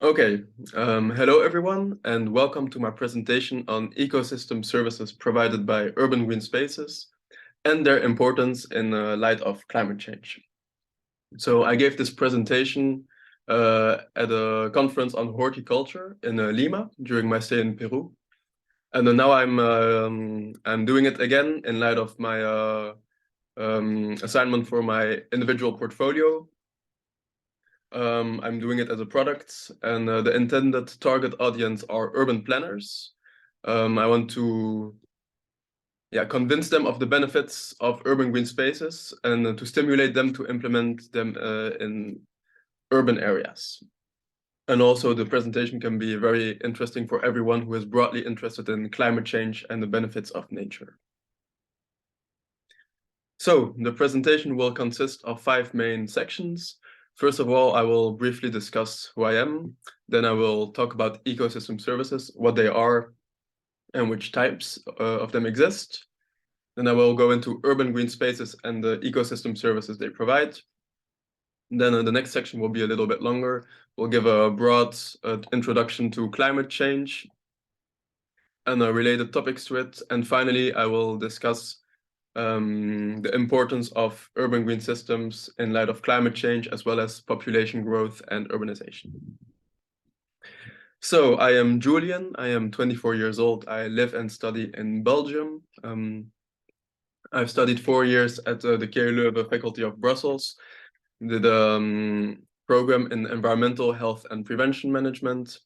Okay, hello everyone, and welcome to my presentation on ecosystem services provided by urban green spaces and their importance in light of climate change. So I gave this presentation at a conference on horticulture in Lima during my stay in Peru, and now I'm doing it again in light of my assignment for my individual portfolio. I'm doing it as a product, and the intended target audience are urban planners. I want to convince them of the benefits of urban green spaces and to stimulate them to implement them in urban areas. And also the presentation can be very interesting for everyone who is broadly interested in climate change and the benefits of nature. So the presentation will consist of 5 main sections. First of all, I will briefly discuss who I am. Then I will talk about ecosystem services, what they are, and which types of them exist. Then I will go into urban green spaces and the ecosystem services they provide. Then the next section will be a little bit longer. We'll give a broad introduction to climate change and related topics to it. And finally, I will discuss the importance of urban green systems in light of climate change, as well as population growth and urbanization. So I am Julian, I am 24 years old. I live and study in Belgium. I've studied 4 years at the KU Leuven faculty of Brussels, did a program in environmental health and prevention management.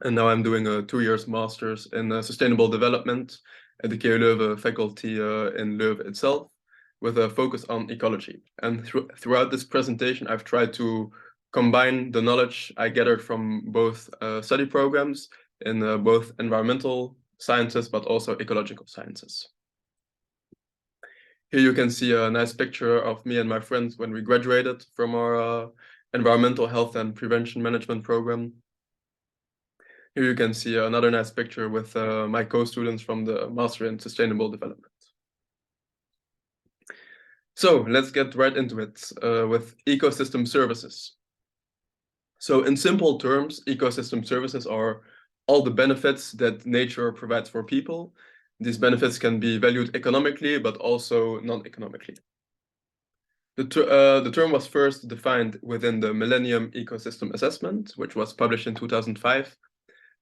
And now I'm doing a 2 years master's in sustainable development at the KU Leuven faculty in Leuven itself, with a focus on ecology. And throughout this presentation, I've tried to combine the knowledge I gathered from both study programs in both environmental sciences, but also ecological sciences. Here you can see a nice picture of me and my friends when we graduated from our environmental health and prevention management program. Here you can see another nice picture with my co-students from the Master in Sustainable Development. So let's get right into it with ecosystem services. So in simple terms, ecosystem services are all the benefits that nature provides for people. These benefits can be valued economically, but also non-economically. The term was first defined within the Millennium Ecosystem Assessment, which was published in 2005,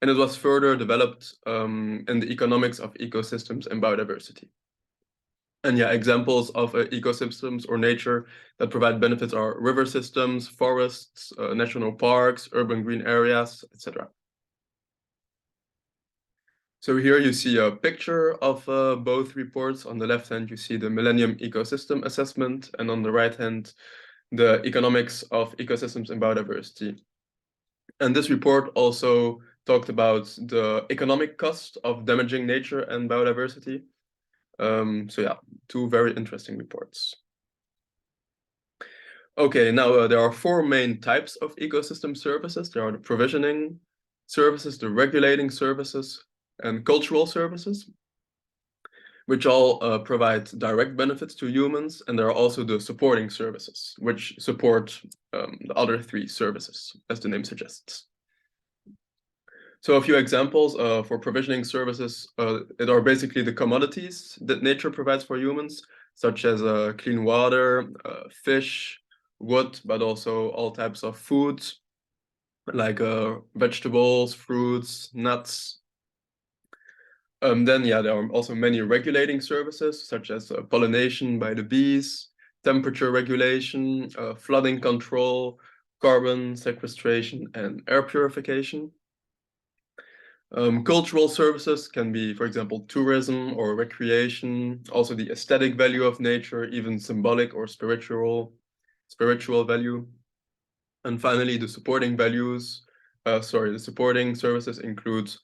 and it was further developed in the economics of ecosystems and biodiversity. And yeah, examples of ecosystems or nature that provide benefits are river systems, forests, national parks, urban green areas, etc. So here you see a picture of both reports. On the left hand, you see the Millennium Ecosystem Assessment, and on the right hand, the economics of ecosystems and biodiversity. And this report also talked about the economic cost of damaging nature and biodiversity. So yeah, 2 very interesting reports. Okay, now there are 4 main types of ecosystem services. There are the provisioning services, the regulating services, and cultural services, which all provide direct benefits to humans. And there are also the supporting services, which support the other 3 services, as the name suggests. So a few examples for provisioning services, it are basically the commodities that nature provides for humans, such as clean water, fish, wood, but also all types of foods, like vegetables, fruits, nuts. Then, yeah, there are also many regulating services, such as pollination by the bees, temperature regulation, flooding control, carbon sequestration, and air purification. Cultural services can be, for example, tourism or recreation, also the aesthetic value of nature, even symbolic or spiritual value. And finally, the supporting the supporting services include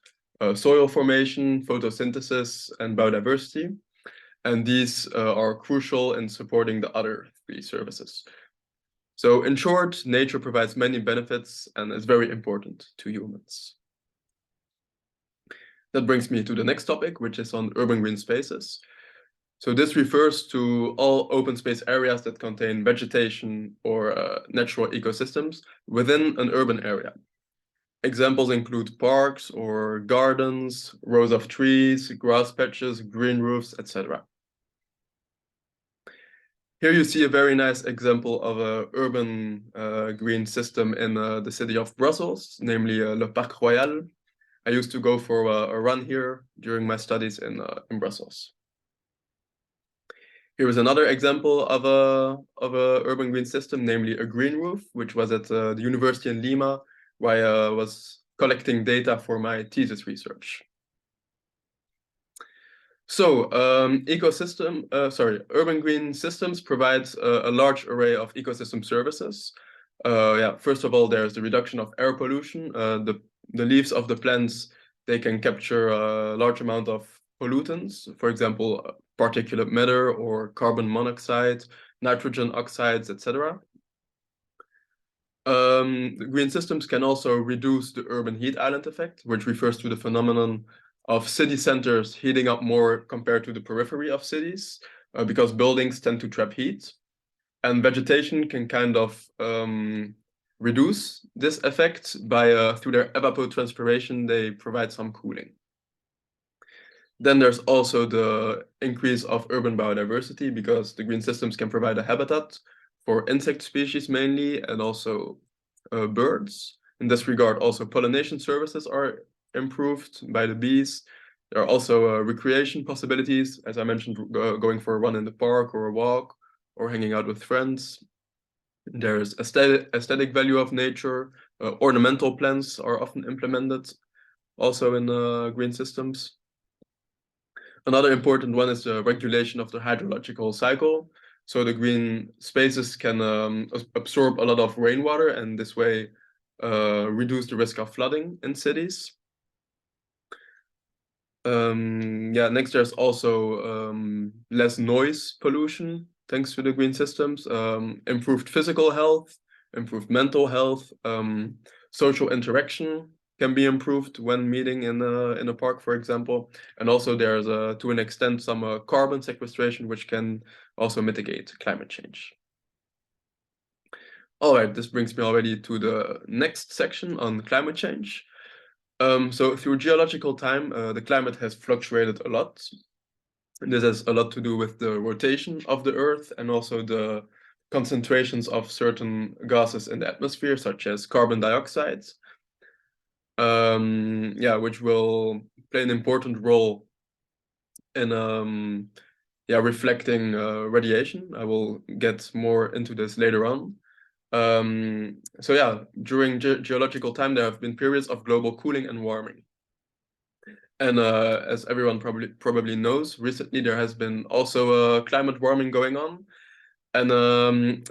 soil formation, photosynthesis, and biodiversity. And these are crucial in supporting the other 3 services. So in short, nature provides many benefits and is very important to humans. That brings me to the next topic, which is on urban green spaces. So this refers to all open space areas that contain vegetation or natural ecosystems within an urban area. Examples include parks or gardens, rows of trees, grass patches, green roofs, etc. Here you see a very nice example of an urban green system in the city of Brussels, namely Le Parc Royal. I used to go for a run here during my studies in Brussels. Here is another example of a urban green system, namely a green roof, which was at the university in Lima, where I was collecting data for my thesis research. So, urban green systems provide a large array of ecosystem services. First of all, there's the reduction of air pollution. The leaves of the plants, they can capture a large amount of pollutants, for example, particulate matter or carbon monoxide, nitrogen oxides, etc. Green systems can also reduce the urban heat island effect, which refers to the phenomenon of city centers heating up more compared to the periphery of cities, because buildings tend to trap heat. And vegetation can kind of reduce this effect by, through their evapotranspiration, they provide some cooling. Then there's also the increase of urban biodiversity, because the green systems can provide a habitat for insect species mainly, and also birds. In this regard, also pollination services are improved by the bees. There are also recreation possibilities, as I mentioned, going for a run in the park or a walk, or hanging out with friends. There's aesthetic value of nature. Ornamental plants are often implemented also in green systems. Another important one is the regulation of the hydrological cycle. So the green spaces can absorb a lot of rainwater, and this way reduce the risk of flooding in cities. Next there's also less noise pollution thanks to the green systems, improved physical health, improved mental health, social interaction can be improved when meeting in a park, for example. And also there's to an extent some carbon sequestration, which can also mitigate climate change. All right, this brings me already to the next section on climate change. So through geological time, the climate has fluctuated a lot. This has a lot to do with the rotation of the Earth and also the concentrations of certain gases in the atmosphere, such as carbon dioxide, which will play an important role in reflecting radiation. I will get more into this later on. During geological time, there have been periods of global cooling and warming. And as everyone probably knows, recently there has been also climate warming going on. And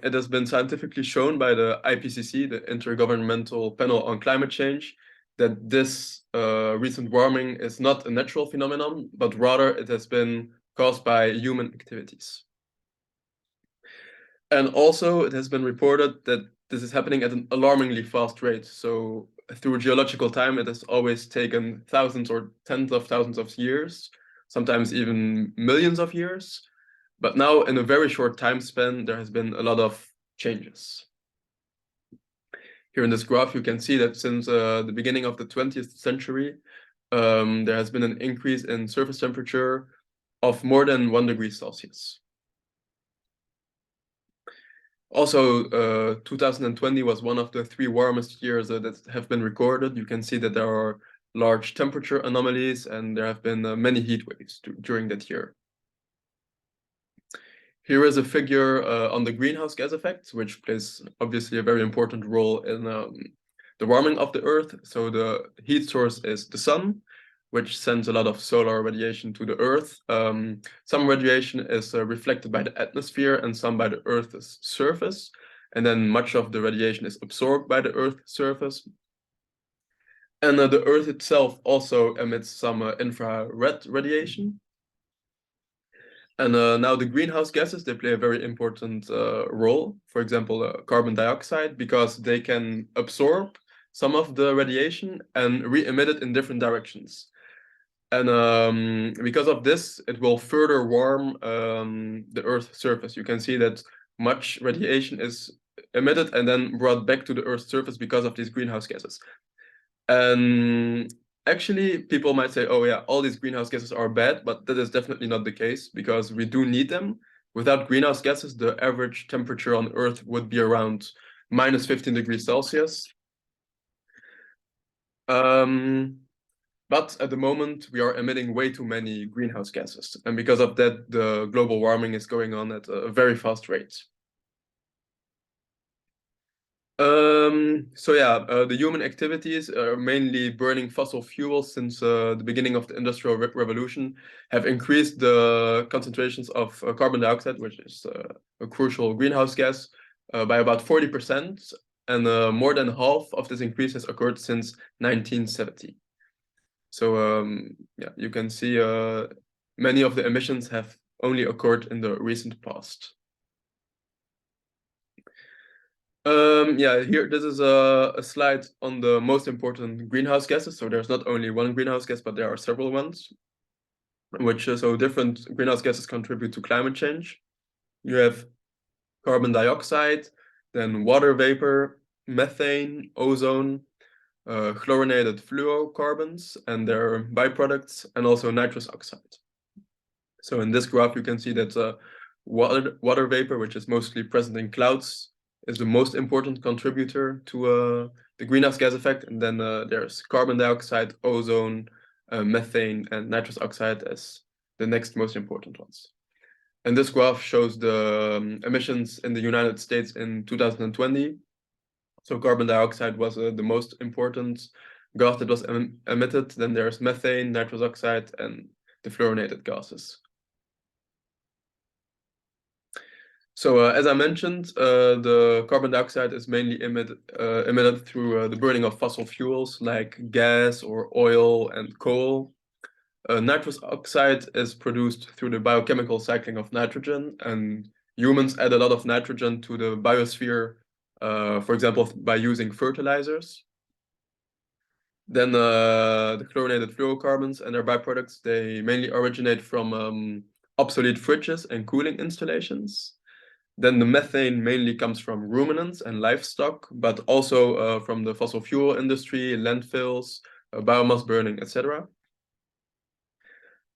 it has been scientifically shown by the IPCC, the Intergovernmental Panel on Climate Change, that this recent warming is not a natural phenomenon, but rather it has been caused by human activities. And also it has been reported that this is happening at an alarmingly fast rate. So through geological time, it has always taken thousands or tens of thousands of years, sometimes even millions of years. But now in a very short time span, there has been a lot of changes. Here in this graph, you can see that since the beginning of the 20th century, there has been an increase in surface temperature of more than 1 degree Celsius. Also, 2020 was one of the 3 warmest years that have been recorded. You can see that there are large temperature anomalies, and there have been many heat waves during that year. Here is a figure on the greenhouse gas effect, which plays obviously a very important role in the warming of the Earth. So the heat source is the sun, which sends a lot of solar radiation to the Earth. Some radiation is reflected by the atmosphere and some by the Earth's surface. And then much of the radiation is absorbed by the Earth's surface. And the Earth itself also emits some infrared radiation. And now the greenhouse gases, they play a very important role. For example, carbon dioxide, because they can absorb some of the radiation and re-emit it in different directions. And because of this, it will further warm the Earth's surface. You can see that much radiation is emitted and then brought back to the Earth's surface because of these greenhouse gases. And actually, people might say, oh yeah, all these greenhouse gases are bad, but that is definitely not the case because we do need them. Without greenhouse gases, the average temperature on Earth would be around minus 15 degrees Celsius. But at the moment, we are emitting way too many greenhouse gases. And because of that, the global warming is going on at a very fast rate. So yeah, the human activities are mainly burning fossil fuels since the beginning of the Industrial Revolution have increased the concentrations of carbon dioxide, which is a crucial greenhouse gas, by about 40%. And more than half of this increase has occurred since 1970. So yeah, you can see many of the emissions have only occurred in the recent past. Yeah, here this is a slide on the most important greenhouse gases. So there's not only one greenhouse gas, but there are several ones, which so different greenhouse gases contribute to climate change. You have carbon dioxide, then water vapor, methane, ozone, chlorinated fluorocarbons and their byproducts, and also nitrous oxide. So in this graph, you can see that water vapor, which is mostly present in clouds, is the most important contributor to the greenhouse gas effect. And then there's carbon dioxide, ozone, methane, and nitrous oxide as the next most important ones. And this graph shows the emissions in the United States in 2020. So carbon dioxide was the most important gas that was emitted. Then there's methane, nitrous oxide, and the fluorinated gases. So as I mentioned, the carbon dioxide is mainly emitted through the burning of fossil fuels like gas or oil and coal. Nitrous oxide is produced through the biochemical cycling of nitrogen, and humans add a lot of nitrogen to the biosphere, for example, by using fertilizers. Then the chlorinated fluorocarbons and their byproducts, they mainly originate from obsolete fridges and cooling installations. Then the methane mainly comes from ruminants and livestock, but also from the fossil fuel industry, landfills, biomass burning, etc.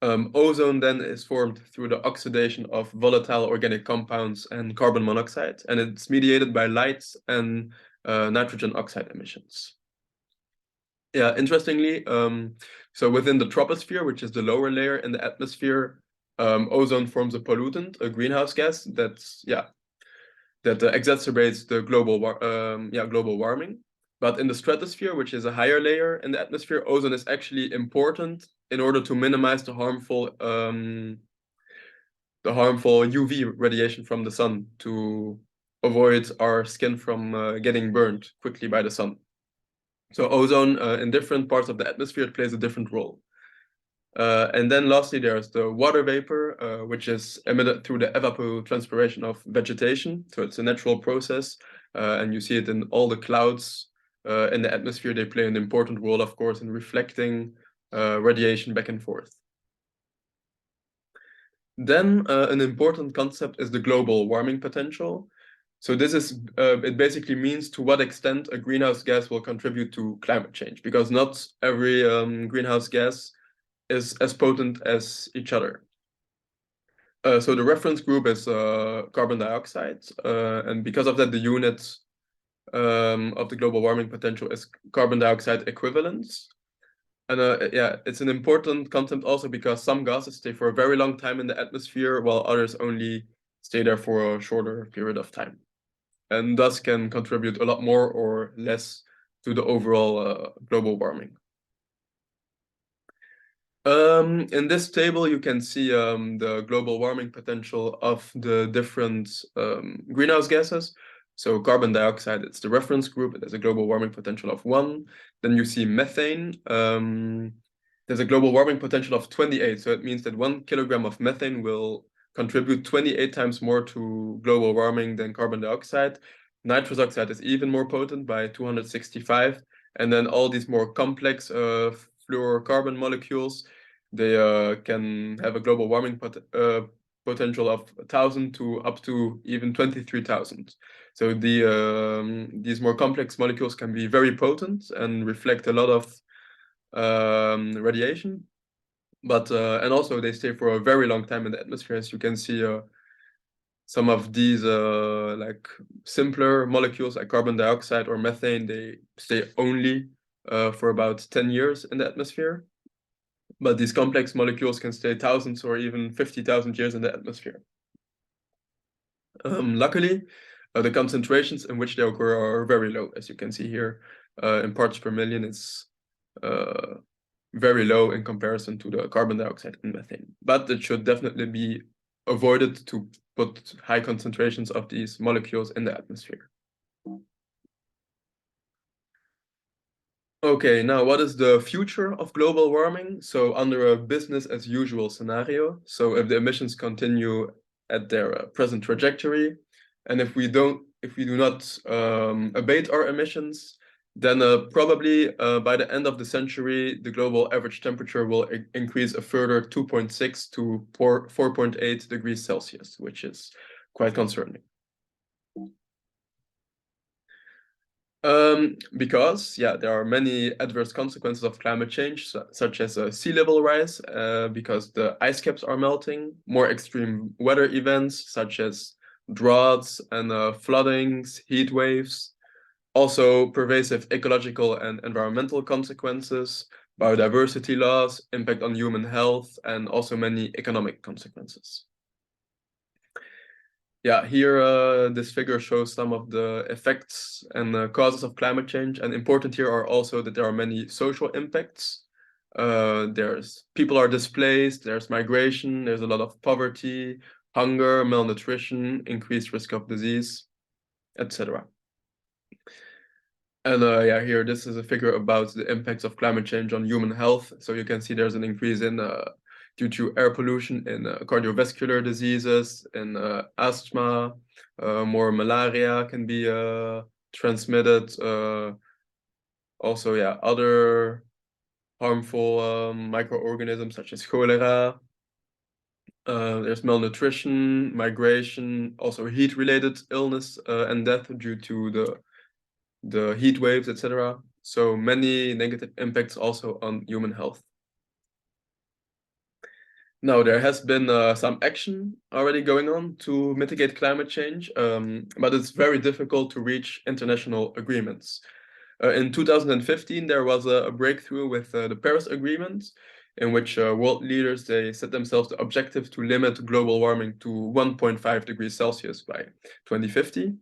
Ozone then is formed through the oxidation of volatile organic compounds and carbon monoxide, and it's mediated by light and nitrogen oxide emissions. Yeah, interestingly, so within the troposphere, which is the lower layer in the atmosphere, ozone forms a pollutant, a greenhouse gas that's that exacerbates the global warming. But in the stratosphere, which is a higher layer in the atmosphere, ozone is actually important in order to minimize the harmful UV radiation from the sun to avoid our skin from getting burned quickly by the sun. So ozone in different parts of the atmosphere plays a different role. And then lastly, there's the water vapor, which is emitted through the evapotranspiration of vegetation. So it's a natural process, and you see it in all the clouds in the atmosphere. They play an important role, of course, in reflecting radiation back and forth. Then an important concept is the global warming potential. So this is, it basically means to what extent a greenhouse gas will contribute to climate change, because not every greenhouse gas is as potent as each other. So the reference group is carbon dioxide, and because of that, the unit of the global warming potential is carbon dioxide equivalents. And yeah, it's an important concept also because some gases stay for a very long time in the atmosphere, while others only stay there for a shorter period of time, and thus can contribute a lot more or less to the overall global warming. In this table, you can see the global warming potential of the different greenhouse gases. So carbon dioxide, it's the reference group. It has a global warming potential of 1. Then you see methane. There's a global warming potential of 28. So it means that 1 kilogram of methane will contribute 28 times more to global warming than carbon dioxide. Nitrous oxide is even more potent by 265. And then all these more complex fluorocarbon molecules, they can have a global warming potential of 1,000 to up to even 23,000. So these more complex molecules can be very potent and reflect a lot of radiation, but and also they stay for a very long time in the atmosphere. As you can see, some of these like simpler molecules like carbon dioxide or methane, they stay only for about 10 years in the atmosphere. But these complex molecules can stay thousands or even 50,000 years in the atmosphere. Luckily, the concentrations in which they occur are very low, as you can see here. In parts per million, it's very low in comparison to the carbon dioxide and methane. But it should definitely be avoided to put high concentrations of these molecules in the atmosphere. Okay, now what is the future of global warming? So under a business as usual scenario, so if the emissions continue at their present trajectory, and if we do not abate our emissions, then probably by the end of the century, the global average temperature will increase a further 2.6 to 4.8 degrees Celsius, which is quite concerning. Because there are many adverse consequences of climate change, such as sea level rise, because the ice caps are melting, more extreme weather events such as droughts and floodings, heat waves, also pervasive ecological and environmental consequences, biodiversity loss, impact on human health, and also many economic consequences. Here this figure shows some of the effects and causes of climate change. And important here are also that there are many social impacts. People are displaced, there's migration, there's a lot of poverty, hunger, malnutrition, increased risk of disease, etc. And here this is a figure about the impacts of climate change on human health. So you can see there's an increase in due to air pollution in cardiovascular diseases, in asthma, more malaria can be transmitted. Also, other harmful microorganisms such as cholera. There's malnutrition, migration, also heat-related illness and death due to the heat waves, etc. So many negative impacts also on human health. Now, there has been some action already going on to mitigate climate change, but it's very difficult to reach international agreements. In 2015, there was a breakthrough with the Paris Agreement, in which world leaders, they set themselves the objective to limit global warming to 1.5 degrees Celsius by 2050.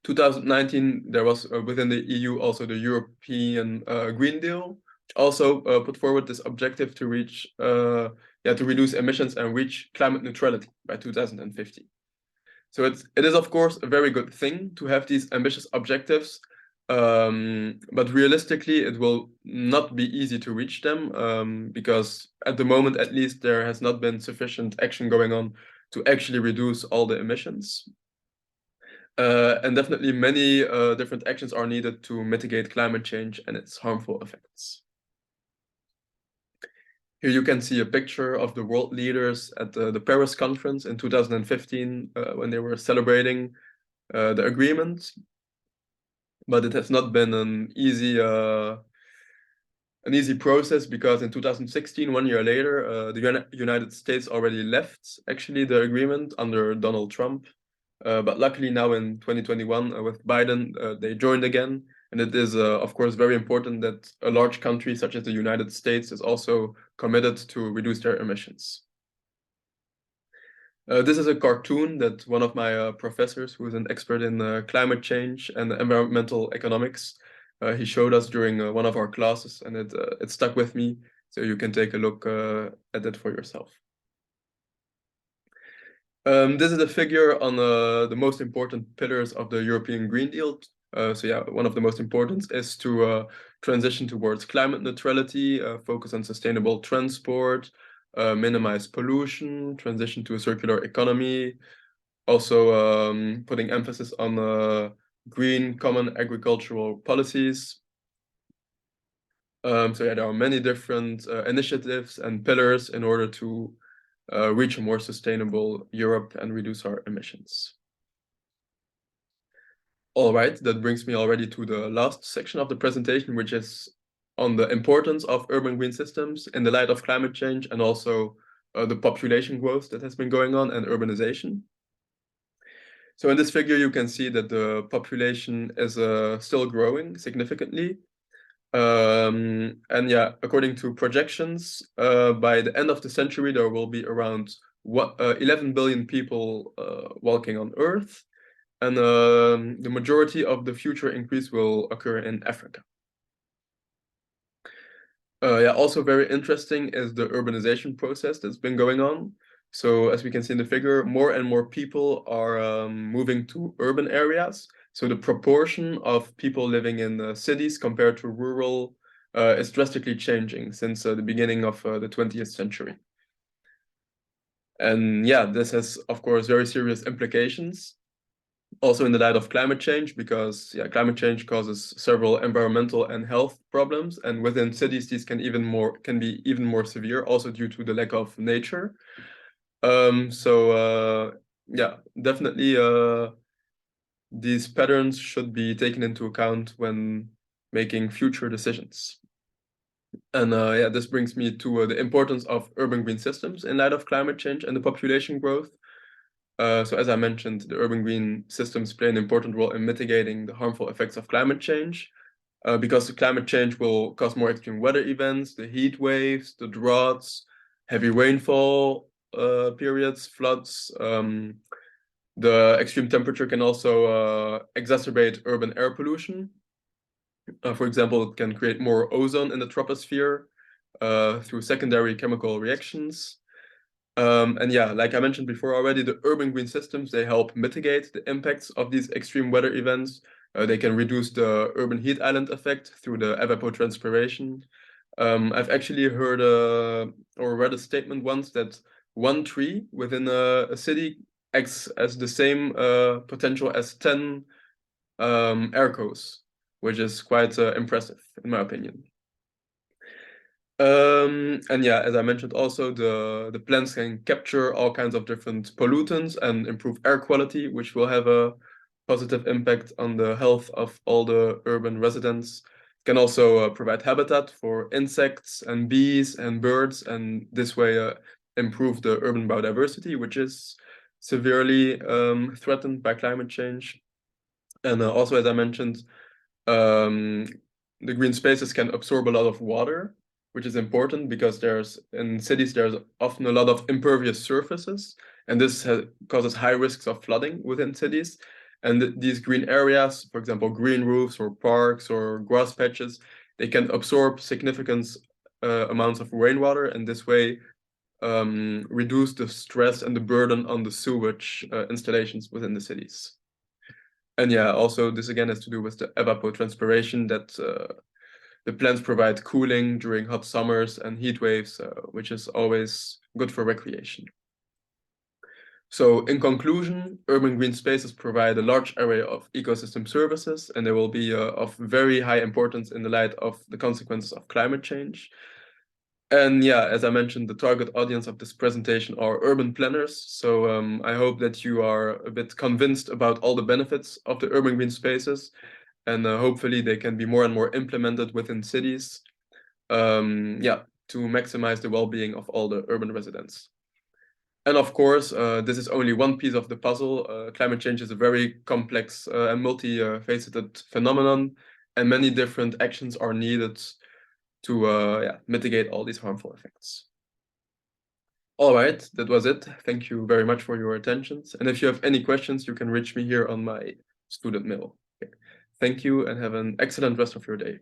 2019, there was within the EU also the European Green Deal, which also put forward this objective to reach to reduce emissions and reach climate neutrality by 2050. So it is of course a very good thing to have these ambitious objectives, but realistically it will not be easy to reach them because at the moment at least there has not been sufficient action going on to actually reduce all the emissions. And definitely many different actions are needed to mitigate climate change and its harmful effects. Here you can see a picture of the world leaders at the Paris conference in 2015 when they were celebrating the agreement. But it has not been an easy process because in 2016, 1 year later, the United States already left actually the agreement under Donald Trump. But luckily now in 2021 with Biden, they joined again. And it is, of course, very important that a large country such as the United States is also committed to reduce their emissions. This is a cartoon that one of my professors, who is an expert in climate change and environmental economics, he showed us during one of our classes, and it stuck with me. So you can take a look at it for yourself. This is a figure on the most important pillars of the European Green Deal. One of the most important is to transition towards climate neutrality, focus on sustainable transport, minimize pollution, transition to a circular economy, also putting emphasis on green common agricultural policies. There are many different initiatives and pillars in order to reach a more sustainable Europe and reduce our emissions. All right, that brings me already to the last section of the presentation, which is on the importance of urban green systems in the light of climate change and also the population growth that has been going on and urbanization. So in this figure, you can see that the population is still growing significantly. And yeah, according to projections, by the end of the century, there will be around 11 billion people walking on Earth. And the majority of the future increase will occur in Africa. Yeah, also very interesting is the urbanization process that's been going on. So as we can see in the figure, more and more people are moving to urban areas. So the proportion of people living in cities compared to rural is drastically changing since the beginning of the 20th century. And yeah, this has, of course, very serious implications. Also in the light of climate change, because yeah, climate change causes several environmental and health problems, and within cities these can be even more severe, also due to the lack of nature. Yeah, definitely these patterns should be taken into account when making future decisions. And yeah, this brings me to the importance of urban green systems in light of climate change and the population growth. So as I mentioned, the urban green systems play an important role in mitigating the harmful effects of climate change, because the climate change will cause more extreme weather events, the heat waves, the droughts, heavy rainfall periods, floods. The extreme temperature can also exacerbate urban air pollution. For example, it can create more ozone in the troposphere through secondary chemical reactions. And yeah, like I mentioned before already, the urban green systems, they help mitigate the impacts of these extreme weather events. They can reduce the urban heat island effect through the evapotranspiration. I've actually heard or read a statement once that one tree within a city acts as the same potential as 10 aircos, which is quite impressive in my opinion. And yeah, as I mentioned also, the plants can capture all kinds of different pollutants and improve air quality, which will have a positive impact on the health of all the urban residents. It can also provide habitat for insects and bees and birds, and this way improve the urban biodiversity, which is severely threatened by climate change. And also, as I mentioned, um, the green spaces can absorb a lot of water, which is important because in cities there's often a lot of impervious surfaces, and this causes high risks of flooding within cities. And these green areas, for example, green roofs or parks or grass patches, they can absorb significant amounts of rainwater, and this way reduce the stress and the burden on the sewage installations within the cities. And yeah, also this again has to do with the evapotranspiration that the plants provide cooling during hot summers and heat waves, which is always good for recreation. So in conclusion, urban green spaces provide a large array of ecosystem services, and they will be of very high importance in the light of the consequences of climate change. And yeah, as I mentioned, the target audience of this presentation are urban planners. So I hope that you are a bit convinced about all the benefits of the urban green spaces, and hopefully they can be more and more implemented within cities, yeah, to maximize the well-being of all the urban residents. And of course, this is only one piece of the puzzle. Climate change is a very complex and multi-faceted phenomenon, and many different actions are needed to yeah, mitigate all these harmful effects. All right, that was it. Thank you very much for your attention. And if you have any questions, you can reach me here on my student mail. Okay. Thank you and have an excellent rest of your day.